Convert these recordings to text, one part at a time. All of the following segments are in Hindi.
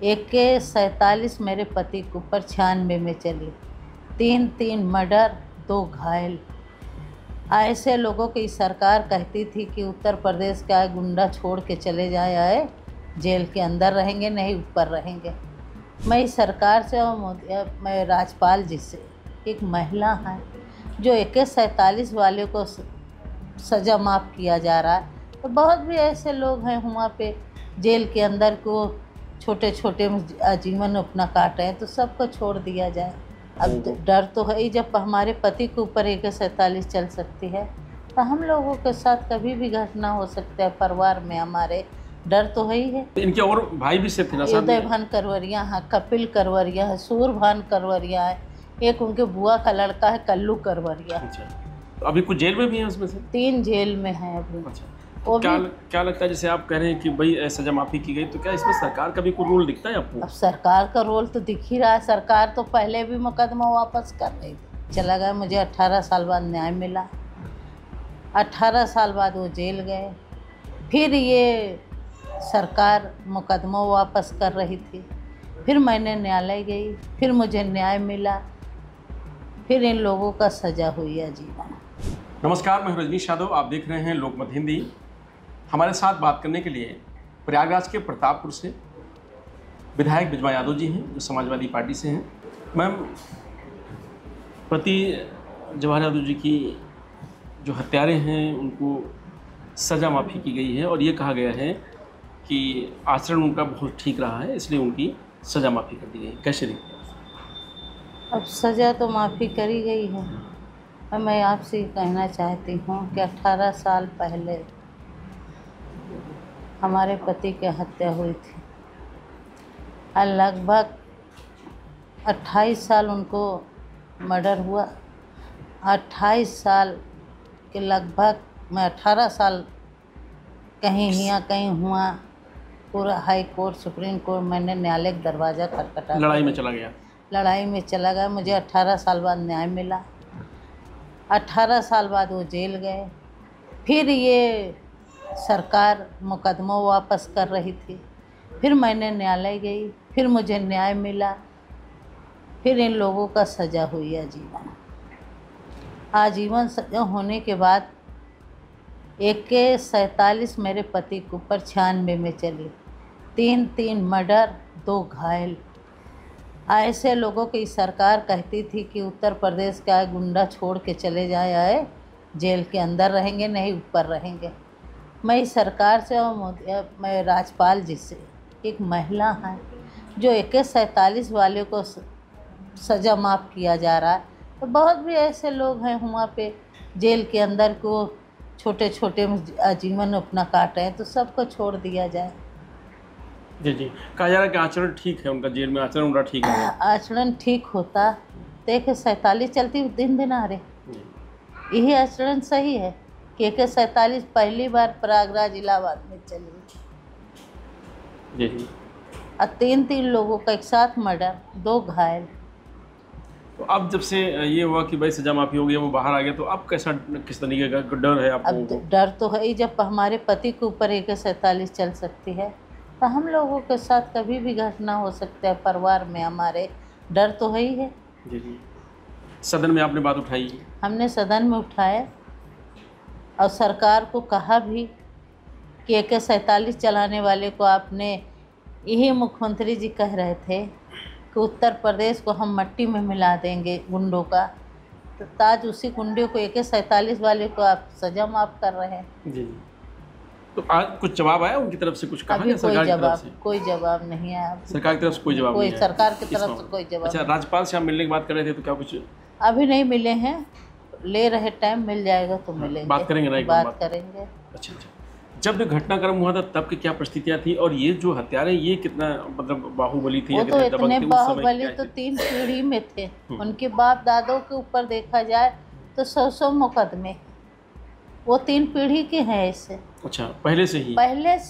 AK-47 मेरे पति के ऊपर 96 में चली, 3 मर्डर 2 घायल। ऐसे लोगों की सरकार कहती थी कि उत्तर प्रदेश का गुंडा छोड़ के चले जाए, आए जेल के अंदर रहेंगे, नहीं ऊपर रहेंगे। मैं इस सरकार से और मैं राज्यपाल जी से, एक महिला है जो AK-47 वाले को सज़ा माफ़ किया जा रहा है, तो बहुत भी ऐसे लोग हैं वहाँ पे जेल के अंदर को छोटे छोटे आजीवन अपना काट रहे हैं, तो सबको छोड़ दिया जाए। अब डर तो है ही, जब हमारे पति के ऊपर AK-47 चल सकती है तो हम लोगों के साथ कभी भी घटना हो सकता है। परिवार में हमारे डर तो है ही है। इनके और भाई भी से थे ना? उदय भान करवरिया है, कपिल करवरिया है, सूरभान करवरिया है, एक उनके बुआ का लड़का है कल्लू करवरिया। अच्छा, तो अभी कुछ जेल में भी है उसमें से? 3 जेल में है अभी। अच्छा, तो क्या लगता है, जैसे आप कह रहे हैं कि भाई सजा माफ़ी की गई, तो क्या इसमें सरकार का भी कोई रोल दिखता है आपको? अब सरकार का रोल तो दिख ही रहा है। सरकार तो पहले भी मुकदमा वापस कर रही थी। चला गया, मुझे 18 साल बाद न्याय मिला, 18 साल बाद वो जेल गए, फिर ये सरकार मुकदमा वापस कर रही थी, फिर मैंने न्यायालय गई, फिर मुझे न्याय मिला, फिर इन लोगों का सज़ा हुई है जीवन। नमस्कार, मैं रजनीश यादव, आप देख रहे हैं लोकमत हिंदी। हमारे साथ बात करने के लिए प्रयागराज के प्रतापपुर से विधायक बिजवा यादव जी हैं, जो समाजवादी पार्टी से हैं। मैम, पति जवाहर यादव जी की जो हत्यारे हैं उनको सज़ा माफ़ी की गई है और ये कहा गया है कि आचरण उनका बहुत ठीक रहा है, इसलिए उनकी सज़ा माफ़ी कर दी गई। कैसे देखते हैं? अब सज़ा तो माफ़ी करी गई है, और मैं आपसे कहना चाहती हूँ कि 18 साल पहले हमारे पति की हत्या हुई थी और लगभग 28 साल उनको मर्डर हुआ। 28 साल के लगभग मैं 18 साल कहीं हिया कहीं हुआ, पूरा हाई कोर्ट सुप्रीम कोर्ट मैंने न्यायालय का दरवाज़ा खटखटा, लड़ाई में चला गया। लड़ाई में चला गया। मुझे 18 साल बाद न्याय मिला, 18 साल बाद वो जेल गए, फिर ये सरकार मुकदमा वापस कर रही थी, फिर मैंने न्यायालय गई, फिर मुझे न्याय मिला, फिर इन लोगों का सज़ा हुई आजीवन। आजीवन सज़ा होने के बाद AK-47 मेरे पति के ऊपर 96 में चली, 3 मर्डर 2 घायल। ऐसे लोगों की सरकार कहती थी कि उत्तर प्रदेश का गुंडा छोड़ के चले जाए, आए जेल के अंदर रहेंगे, नहीं ऊपर रहेंगे। मैं इस सरकार से और मैं राज्यपाल जी से, एक महिला है जो AK-47 वाले को सज़ा माफ़ किया जा रहा है, तो बहुत भी ऐसे लोग हैं वहाँ पे जेल के अंदर को छोटे छोटे आजीवन अपना काट रहे हैं, तो सबको छोड़ दिया जाए। जी, कहा जा रहा है कि आचरण ठीक है उनका, जेल में आचरण उनका ठीक है। आचरण ठीक होता तो AK-47 चलती दिन आ रहे, यही आचरण सही है कि AK-47 पहली बार प्रयागराज इलाहाबाद में चली। जी, और 3 लोगों का एक साथ मर्डर, 2 घायल। तो अब जब से ये हुआ कि भाई सजा माफ़ी हो गई, वो बाहर आ गया, तो अब कैसा, किस तरीके का डर है आपको? अब डर तो है ही, जब हमारे पति के ऊपर AK-47 चल सकती है तो हम लोगों के साथ कभी भी घटना हो सकता है। परिवार में हमारे डर तो है ही है। जी, सदन में आपने बात उठाई? हमने सदन में उठाया और सरकार को कहा भी कि AK-47 चलाने वाले को आपने, यही मुख्यमंत्री जी कह रहे थे कि उत्तर प्रदेश को हम मट्टी में मिला देंगे गुंडों का, तो ताज उसी गुंडे को AK-47 वाले को आप सज़ा माफ़ कर रहे हैं। जी, तो आज कुछ जवाब आया उनकी तरफ से? कुछ कहा अभी कोई जवाब नहीं आया। सरकार की तरफ से कोई जवाब नहीं है? सरकार की तरफ से कोई जवाब। अच्छा, राज्यपाल से आप मिलने की बात कर रहे थे, तो क्या कुछ अभी नहीं मिले हैं, ले रहे, टाइम मिल जाएगा तो मिलेंगे, बात करेंगे ना? बात करेंगे। अच्छा, जब घटनाक्रम हुआ था तब की क्या परिस्थितियाँ थी, और ये जो हत्यारे ये कितना मतलब बाहुबली थी? वो तो इतने बाहुबली तो 3 पीढ़ी में थे। उनके बाप दादों के ऊपर देखा जाए तो 100 मुकदमे, वो 3 पीढ़ी के हैं ऐसे। अच्छा, पहले से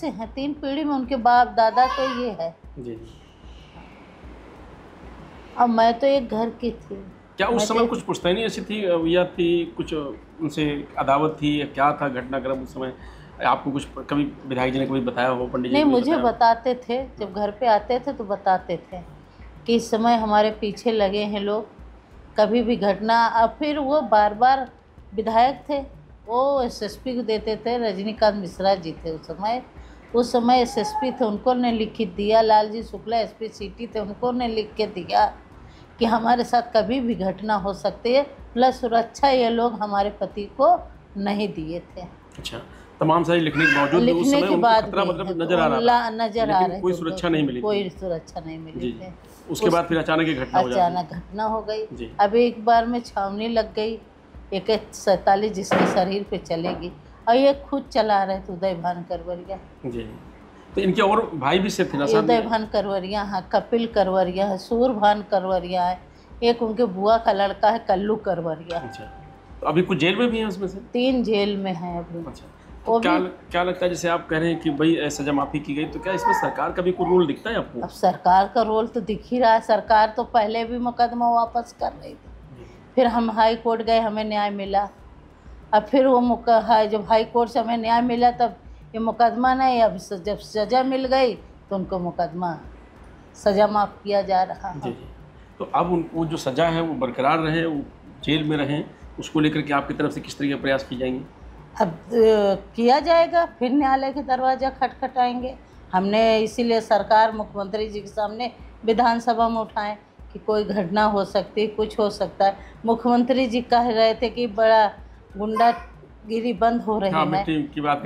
हैं 3 पीढ़ी में उनके बाप दादा तो ये है। जी। अब मैं तो एक घर की थी। क्या उस समय कुछ पुश्तैनी ऐसी थी या थी, कुछ उनसे अदावत थी, या क्या था घटनाक्रम उस समय? आपको कुछ कभी विधायक जी ने कभी बताया हो, पंडित जी नहीं, ने कभी मुझे बताया हो? बताते थे, जब घर पे आते थे तो बताते थे कि इस समय हमारे पीछे लगे हैं लोग, कभी भी घटना। अब फिर वो बार बार विधायक थे, वो एसएसपी को देते थे, रजनीकांत मिश्रा जी थे उस समय एसएसपी थे, उनको ने लिखित दिया, लालजी शुक्ला एसपी सिटी थे, उनको ने लिख के दिया कि हमारे साथ कभी भी घटना हो सकती है, प्लस सुरक्षा ये लोग हमारे पति को नहीं दिए थे। अच्छा, तमाम सारी लिखने के बावजूद भी उस लिखने समय के उनको बाद खतरा भी मतलब नजर आ रहा था, नजर आ लेकिन रहे कोई थे, सुरक्षा नहीं मिली थी। कोई सुरक्षा नहीं मिली जी, थी। उसके बाद फिर अचानक ये घटना हो जाती है। अचानक घटना हो जी। गई। अब एक बार में छावनी लग गई, AK-47 जिसके शरीर पे चलेगी, और ये खुद चला रहे थे उदय भान करवरिया। जी, तो इनके और भाई भी से थे ना साथ उदय में? भान करवरिया, हाँ, कपिल करवरिया है, सूरभान करवरिया है, एक उनके बुआ का लड़का है कल्लू करवरिया। अच्छा, तो अभी कुछ जेल में भी हैं उसमें से? 3 जेल में हैं अभी। अच्छा, तो क्या लगता है, जैसे आप कह रहे हैं कि भाई सजा माफी की गई, तो क्या इसमें सरकार का भी कोई रोल दिखता है आपको? अब सरकार का रोल तो दिख ही रहा है। सरकार तो पहले भी मुकदमा वापस कर रही थी, फिर हम हाई कोर्ट गए, हमें न्याय मिला। अब फिर वो जब हाई कोर्ट से हमें न्याय मिला तब ये मुकदमा नहीं, अब जब सज़ा मिल गई तो उनको मुकदमा सज़ा माफ़ किया जा रहा है। जी, तो अब वो जो सज़ा है वो बरकरार रहे, वो जेल में रहें, उसको लेकर के आपकी तरफ से किस तरीके के प्रयास किए जाएंगे? अब किया जाएगा, फिर न्यायालय के दरवाज़ा खटखटाएंगे। हमने इसीलिए सरकार मुख्यमंत्री जी के सामने विधानसभा में उठाएं कि कोई घटना हो सकती है, कुछ हो सकता है। मुख्यमंत्री जी कह रहे थे कि बड़ा गुंडागिरी बंद हो रही है, मिट्टी की बात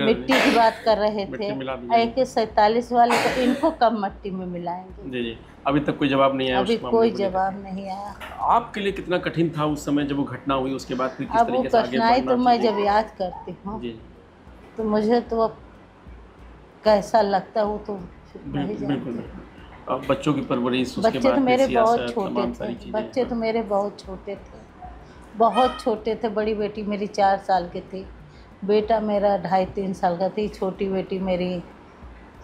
कर रहे थे। AK-47 वाले तो इनको कब मिट्टी में मिलाएंगे? जी जी, अभी तक कोई जवाब नहीं आया। अभी कोई जवाब नहीं आया। आपके लिए कितना कठिन था उस समय जब वो घटना हुई, उसके बाद फिर किस अब वो तरीके से आगे कठिनाई बढ़ना? तो मैं जब याद करती हूँ तो मुझे तो अब कैसा लगता है वो तो नहीं जानती। बिल्कुल। अब बच्चों की परवरिश, उसके बच्चे बाद तो मेरे सियासत, बहुत छोटे तमाम थे, सारी चीजें। बच्चे तो मेरे बहुत छोटे थे, बहुत छोटे थे। बड़ी बेटी मेरी 4 साल की थी, बेटा मेरा 2.5-3 साल का थी, छोटी बेटी मेरी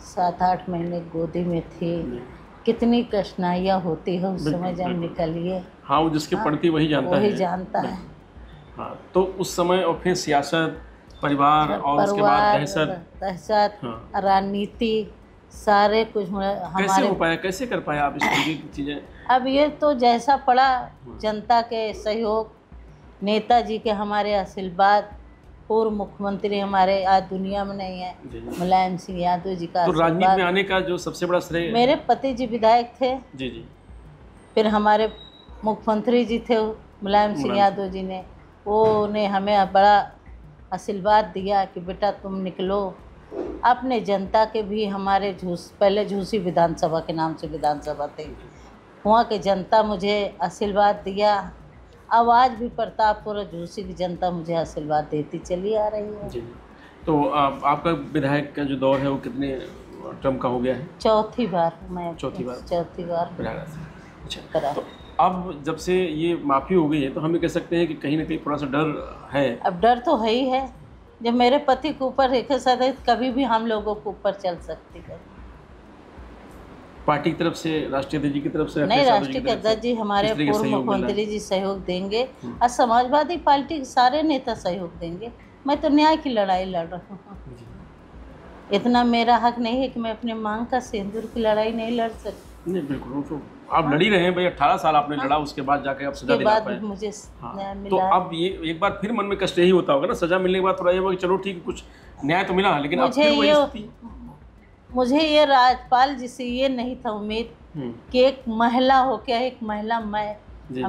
7-8 महीने गोदी में थी। कितनी कठिनाइयाँ होती है उस समय जब निकलिए। हाँ, वो जिसके पड़ती वही जानता है। हाँ, तो उस समय और फिर सियासत, परिवार और उसके बाद दहशत, राजनीति, सारे कुछ कैसे हो पाया, कैसे कर पाया आप इस तरीके की चीज़ें? अब ये तो जैसा पड़ा, जनता के सहयोग, नेताजी के हमारे आशीर्वाद, पूर्व मुख्यमंत्री हमारे आज दुनिया में नहीं है, मुलायम सिंह यादव जी का। तो राजनीति में आने का जो सबसे बड़ा श्रेय मेरे पति जी विधायक थे। जी जी। फिर हमारे मुख्यमंत्री जी थे मुलायम सिंह यादव जी ने, वो ने हमें बड़ा आशीर्वाद दिया कि बेटा तुम निकलो। अपने जनता के भी हमारे पहले झूसी विधानसभा के नाम से विधानसभा थी, वहाँ के जनता मुझे आशीर्वाद दिया। अब आज भी प्रतापपुर झूसी की जनता मुझे आशीर्वाद देती चली आ रही है। जी। तो आपका विधायक का जो दौर है वो कितने टर्म का हो गया है? चौथी बार मैं। चौथी बार। अच्छा, तो अब जब से ये माफ़ी हो गई है तो हम ये कह सकते हैं कि कहीं ना कहीं थोड़ा सा डर है? अब डर तो है ही है। जब मेरे पति के ऊपर एक साथ कभी भी हम लोगों को ऊपर चल सकती है। पार्टी की तरफ से, राष्ट्रीय अध्यक्ष जी की तरफ से? नहीं, राष्ट्रीय अध्यक्ष जी हमारे पूर्व मुख्यमंत्री जी सहयोग देंगे और समाजवादी पार्टी के सारे नेता सहयोग देंगे। मैं तो न्याय की लड़ाई लड़ रहा हूँ। इतना मेरा हक नहीं है कि मैं अपने मांग का सिंदूर की लड़ाई नहीं लड़ सकती। नहीं, बिल्कुल, तो आप लड़ी रहे हैं भाई, 18 साल आपने लड़ा, उसके बाद जाके आप सजा दिला पाए। मुझे न्याय मिला। तो अब ये एक बार फिर मन में कष्ट यही होता होगा ना, सजा मिलने के बाद थोड़ा ये होगा कि चलो ठीक है कुछ न्याय तो मिला, लेकिन मुझे ये राजपाल जी से ये नहीं था उम्मीद कि एक महिला हो क्या, एक महिला मैं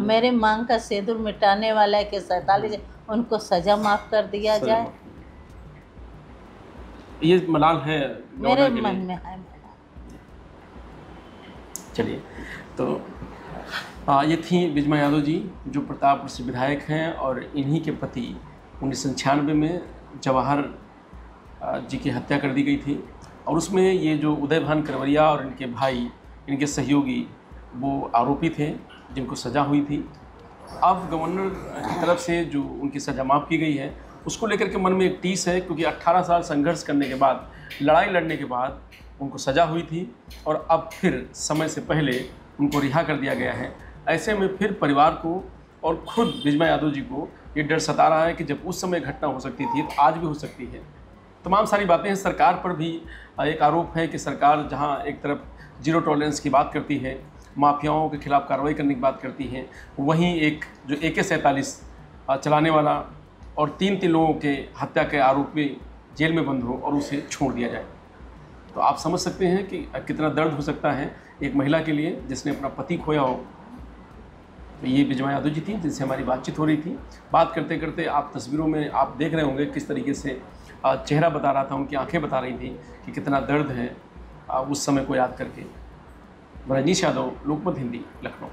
मेरे मांग का सिंदूर मिटाने वाला है कि 47 उनको सजा माफ कर दिया जाए। ये मलाल है मेरे मन में है। चलिए, तो ये थी बिजमा यादव जी जो प्रतापपुर से विधायक हैं और इन्हीं के पति 1996 में जवाहर जी की हत्या कर दी गई थी, और उसमें ये जो उदय भान करवरिया और इनके भाई, इनके सहयोगी, वो आरोपी थे जिनको सज़ा हुई थी। अब गवर्नर की तरफ से जो उनकी सज़ा माफ़ की गई है उसको लेकर के मन में एक टीस है, क्योंकि 18 साल संघर्ष करने के बाद, लड़ाई लड़ने के बाद उनको सज़ा हुई थी और अब फिर समय से पहले उनको रिहा कर दिया गया है। ऐसे में फिर परिवार को और खुद बिजमा यादव जी को ये डर सता रहा है कि जब उस समय घटना हो सकती थी तो आज भी हो सकती है। तमाम सारी बातें हैं। सरकार पर भी एक आरोप है कि सरकार जहां एक तरफ जीरो टॉलरेंस की बात करती है, माफियाओं के खिलाफ कार्रवाई करने की बात करती है, वहीं एक जो AK-47 चलाने वाला और 3 लोगों के हत्या के आरोप में जेल में बंद हो और उसे छोड़ दिया जाए। तो आप समझ सकते हैं कि कितना दर्द हो सकता है एक महिला के लिए जिसने अपना पति खोया हो। तो ये बिजमा यादव जी थी जिनसे हमारी बातचीत हो रही थी। बात करते करते आप तस्वीरों में आप देख रहे होंगे किस तरीके से चेहरा बता रहा था, उनकी आंखें बता रही थी कि कितना दर्द है उस समय को याद करके। रजनीश यादव, लोकमत हिंदी, लखनऊ।